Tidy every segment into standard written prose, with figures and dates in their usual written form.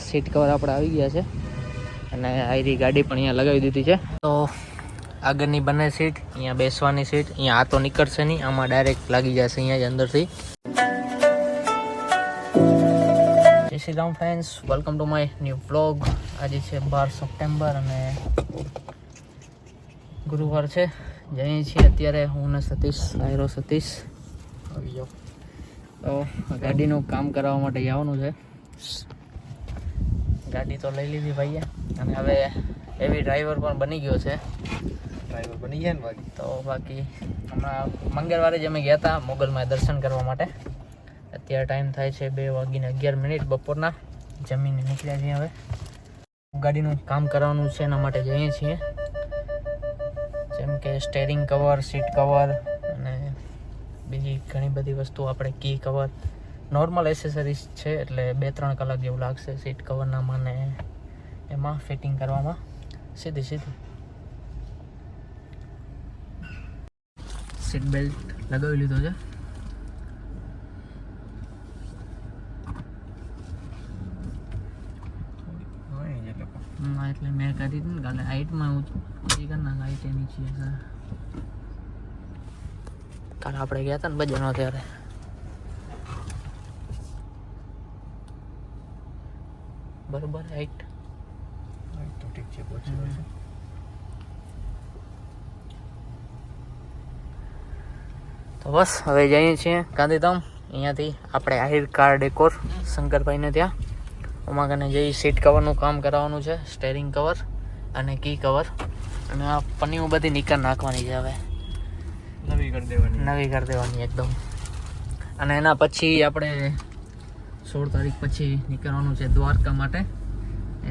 Seat cover આપણે આવી ગયા છે અને આયરી ગાડી પણ અહીંયા લગાવી દીધી છે. તો આગળની બંને સીટ, અહીંયા બેસવાની સીટ, અહીંયા આ તો નીકળશે નહીં, આમાં ડાયરેક્ટ લાગી જશે અહીંયા જ અંદરથી. જય Shri Ram friends, welcome to my new vlog. આજે છે 12 સપ્ટેમ્બર અને ગુરુવાર છે. જઈએ છીએ અત્યારે હું ને સતીશ, આયરો સતીશ આવી જાઓ. તો ગાડીનું કામ કરાવવા માટે જવાનું છે. ગાડી તો લઈ લીધી ભાઈએ અને હવે એવી ડ્રાઈવર પણ બની ગયો છે. ડ્રાઈવર બની ગયા ને બાકી તો બાકી હમણાં મંગળવારે જ અમે ગયા હતા મોગલમાં દર્શન કરવા માટે. અત્યારે ટાઈમ થાય છે 2:11 બપોરના. જમીને નીકળ્યા છીએ. હવે ગાડીનું કામ કરવાનું છે એના માટે જઈએ છીએ. જેમ કે સ્ટેરિંગ કવર, સીટ કવર અને બીજી ઘણી બધી વસ્તુ, આપણે કી કવર, નોર્મલ એસેસરીઝ છે એટલે 2-3 કલાક જેવું લાગશે સીટ કવરના મને એમાં ફિટિંગ કરવામાં. સીધી સીટ બેલ્ટ લગાવી લીધો છે. એટલે મેં કરી હતી ને કાલે હાઈટમાં ઊંચી કરી નાખ, હાઈટ એની છે. કાલે આપણે ગયા હતા ને બજારનો ત્યારે બરોબર હાઈટ તો ઠીક છે. તો બસ હવે જઈએ છીએ ગાંધીધામ. અહીંયાથી આપણે આહિર કાર ડેકોર શંકરભાઈને ત્યાં ઉમાકને જઈ સીટ કવરનું કામ કરાવવાનું છે, સ્ટેરિંગ કવર અને કી કવર, અને આ પન્નીઓ બધી નીકળ નાખવાની છે. હવે નવી કરી દેવાની એકદમ. અને એના પછી આપણે 16 તારીખ પછી નીકળવાનું છે દ્વારકા માટે.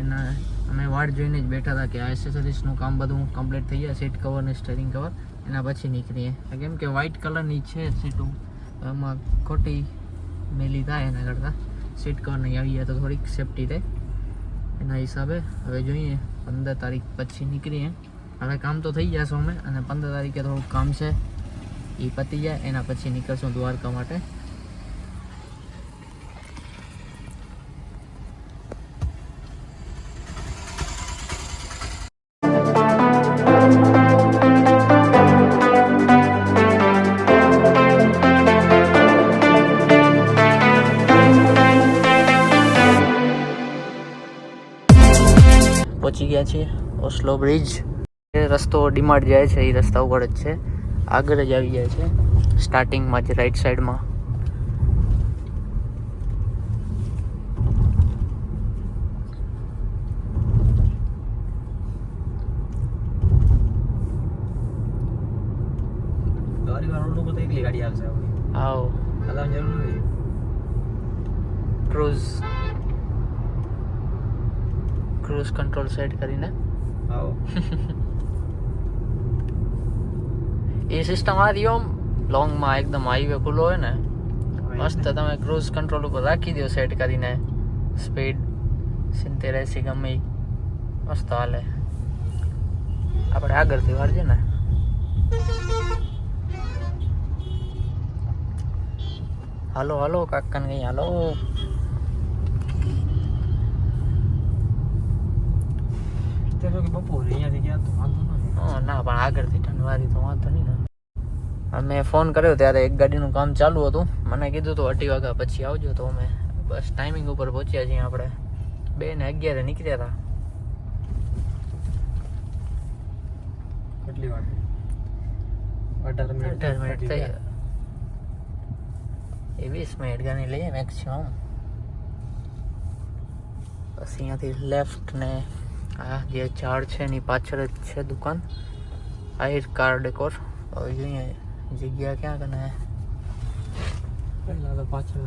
એના અમે વાટ જોઈને જ બેઠા હતા કે આ એસેસરીઝનું કામ બધું કમ્પ્લીટ થઈ જાય, સીટ કવર ને સ્ટેરિંગ કવર, એના પછી નીકળીએ. કેમ કે વ્હાઇટ કલરની છે સીટો, એમાં ખોટી મેલી થાય એના કરતાં સીટ કવર નહીં આવી જાય તો થોડીક સેફટી રહે. એના હિસાબે હવે જોઈએ 15 તારીખ પછી નીકળીએ. હવે કામ તો થઈ જશે અમે, અને 15 તારીખે થોડુંક કામ છે એ પતી જાય એના પછી નીકળશું દ્વારકા માટે. પહોંચી ગયા છીએ ઓસ્લો બ્રિજ. એ રસ્તો ડીમાર્ટ જાય છે એ રસ્તા ઉપર જ છે, આગળ જ આવી જાય છે સ્ટાર્ટિંગમાં જ રાઈટ સાઈડમાં. આવો ક્રૂઝ કંટ્રોલ સેટ કરીને એ સિસ્ટમ આ રહ્યો લોંગમાં એકદમ હાઈવે ખુલ્લો હોય ને મસ્ત તમે ક્રૂઝ કંટ્રોલ ઉપર રાખી દો સેટ કરીને, સ્પીડ 70-80 ગમે મસ્ત હાલે. આપણે આગળથી વાળજે ને. હાલો હાલો કાકાને કઈ હાલો. ના પણ આગળથી ઠંડવારી તો વાંધો નહીં ને. અમે ફોન કર્યો ત્યારે એક ગાડીનું કામ ચાલુ હતું, મને કીધું તો 2:30 વાગ્યા પછી આવજો. તો અમે બસ ટાઈમિંગ ઉપર પહોંચ્યા છીએ. આપણે 2:11 નીકળ્યા હતા. કેટલી વાર? 18 મિનિટ થઈ. 20 મિનિટ ગાડી લઈએ મેક્સિમમ. બસ અહીંયાથી લેફ્ટ ને આ જે ઝાડ છે એની પાછળ જ છે દુકાન, આહિર કાર ડેકોર. હવે જોઈએ જગ્યા ક્યાં કને પહેલાં તો પાછળ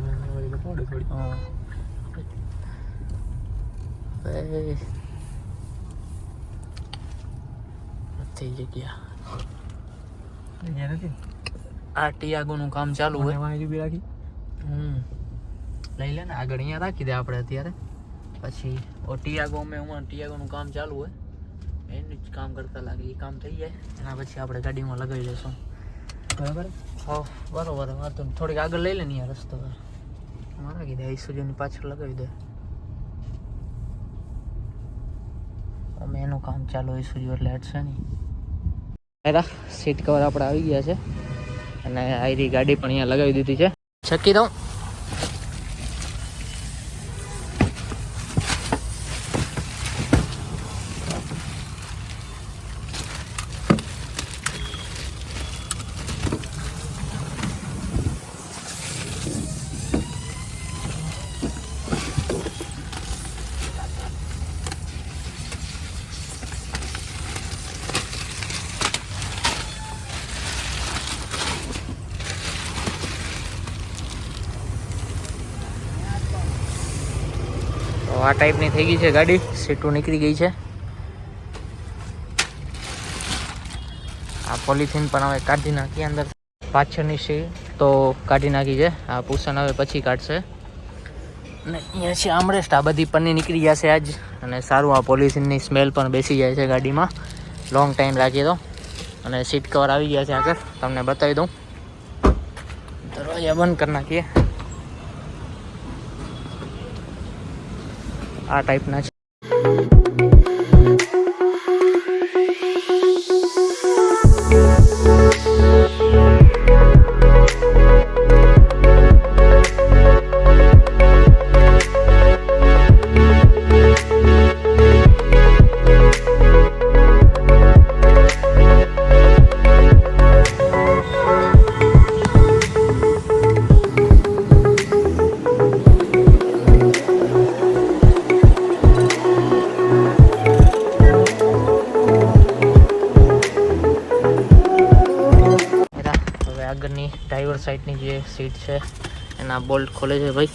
નથી જગ્યા. આ ટિયાગોનું કામ ચાલુ હોય. લઈ લે ને આગળ, અહીંયા રાખી દે આપણે અત્યારે. પછી ટિયાગોનું કામ ચાલુ હોય એનું જ કામ કરતા લાગે. એ કામ થઈ જાય એના પછી આપણે ગાડીમાં લગાવી દઈશું. બરાબર? હા બરોબર. વાંધો થોડીક આગળ લઈ લે ને યાર રસ્તો. રાખી દે ઈસુજીની પાછળ લગાવી દે. અમે એનું કામ ચાલુ હોઈશું જો એટલે હટશે નહીં. સીટ કવર આપણે આવી ગયા છે અને આયરી ગાડી પણ અહીંયા લગાવી દીધી છે. છકી દઉં. આ ટાઈપની થઈ ગઈ છે ગાડી. સીટો નીકળી ગઈ છે. આ પોલિથીન પણ હવે કાઢી નાખી અંદર. પાછળની સીટ તો કાઢી નાખી છે. આ પુસન હવે પછી કાઢશે. અને અહીંયા છે આમરેસ્ટ. આ બધી પન્ની નીકળી જશે આજ. અને સારું આ પોલિથીનની સ્મેલ પણ બેસી જાય છે ગાડીમાં લોંગ ટાઈમ રાખીએ તો. અને સીટ કવર આવી ગયા છે આગળ. તમને બતાવી દઉં. દરવાજા બંધ કરી નાખીએ. આ ટાઈપના છે. આગળની ડ્રાઈવર સાઈડની જે સીટ છે એના બોલ્ટ ખોલે છે ભાઈ.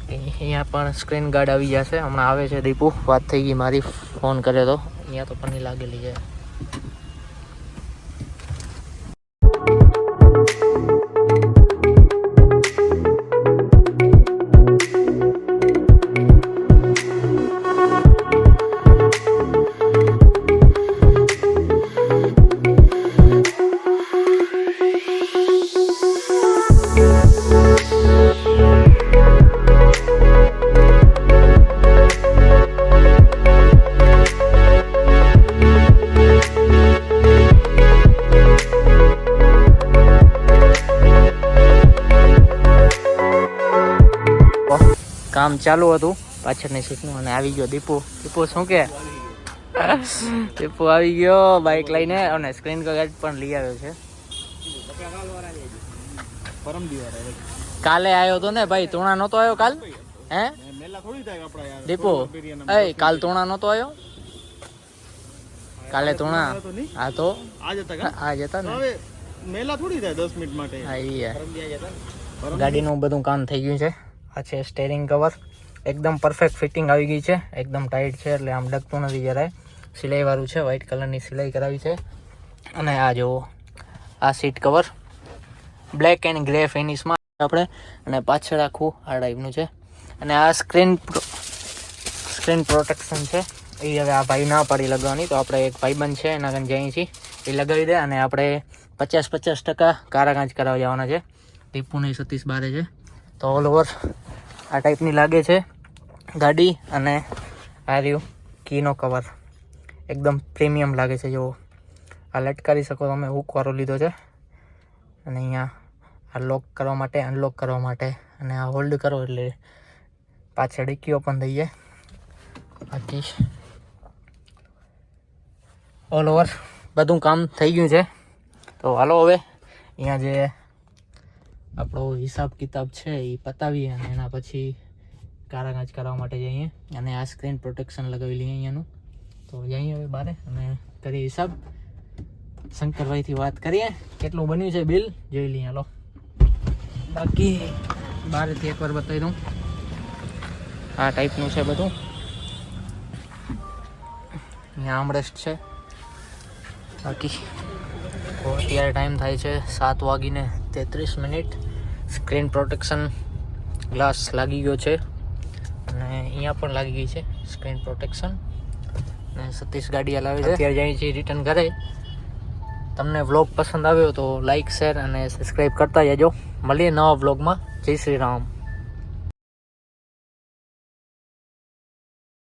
અહીંયા પણ સ્ક્રીન ગાર્ડ આવી જશે. હમણાં આવે છે દીપુ. વાત થઈ ગઈ મારી. ફોન કર્યો તો. અહીંયા તો પન્ની લાગેલી છે. કામ ચાલુ હતું પાછળની સીટનું અને આવી ગયો દીપુ. દીપુ શું કે? દીપુ આવી ગયો બાઇક લઈને અને સ્ક્રીન ગાર્ડ પણ લઈ આવ્યો છે. કાલે આવ્યો હતો ને ભાઈ. તુણા નહોતો આવ્યો કાલ? હે દીપુ? એ કાલ તુણા નહોતો આવ્યો? કાલે તુણા? હા તો આજ હતા ને. મેલા થોડી થાય 10 મિનિટ માટે. હા ગાડીનું બધું કામ થઈ ગયું છે. આ છે સ્ટેરિંગ કવર. એકદમ પરફેક્ટ ફિટિંગ આવી ગઈ છે. એકદમ ટાઈટ છે એટલે આમ ડગતું નથી જરાય. સિલાઈવાળું છે. વ્હાઈટ કલરની સિલાઈ કરાવી છે. અને આ જુઓ આ seat cover black and grey ફિનિશમાં આપણે. અને પાછળ આખું આ ટાઈપનું છે. અને આ સ્ક્રીન પ્રોટેક્શન છે. એ હવે આ ભાઈ ના પાડી લગાવવાની. તો આપણે એક ભાઈબંધ છે એના કારણે જઈએ છીએ એ લગાવી દે. અને આપણે 50% કારાકાંચ કરાવી જવાના છે. દીપુને સતીશ બારે છે. તો ઓલ ઓવર આ ટાઈપની લાગે છે ગાડી. અને આ રહ્યું કીનો કવર. એકદમ પ્રીમિયમ લાગે છે. જો આ લટકાવી શકો તમે. હૂકવાળો લીધો છે. અને અહીંયા આ લોક કરવા માટે, અનલોક કરવા માટે. અને આ હોલ્ડ કરો એટલે પાછળ ડિક્કી ઓપન થઈ જાય. બાકી ઓલ ઓવર બધું કામ થઈ ગયું છે. તો હાલો હવે અહીંયા જે આપણો હિસાબ કિતાબ છે એ પતાવીએ અને એના પછી કારાકાચ કરવા માટે જઈએ. અને આ સ્ક્રીન પ્રોટેક્શન લગાવી લઈએ અહીંયાનું. તો જઈએ હવે બારે અને કરીએ હિસાબ. શંકરભાઈથી વાત કરીએ કેટલું બન્યું છે બિલ જોઈ લઈએ. હાલો બાકી બારેથી એકવાર બતાવી દઉં. આ ટાઈપનું છે બધું. અહીંયા આમરેસ્ટ છે. બાકી અત્યારે ટાઈમ થાય છે 7:33. સ્ક્રીન પ્રોટેક્શન ગ્લાસ લાગી ગયો છે. અને અહીંયા પણ લાગી ગઈ છે સ્ક્રીન પ્રોટેક્શન. અને સતીશ ગાડી હલાવે છે. અત્યારે જઈએ છીએ રિટર્ન ઘરે. તમને વ્લોગ પસંદ આવ્યો તો લાઈક શેર અને સબસ્ક્રાઈબ કરતા જજો. મળીએ નવા વ્લોગમાં. જય શ્રી રામ.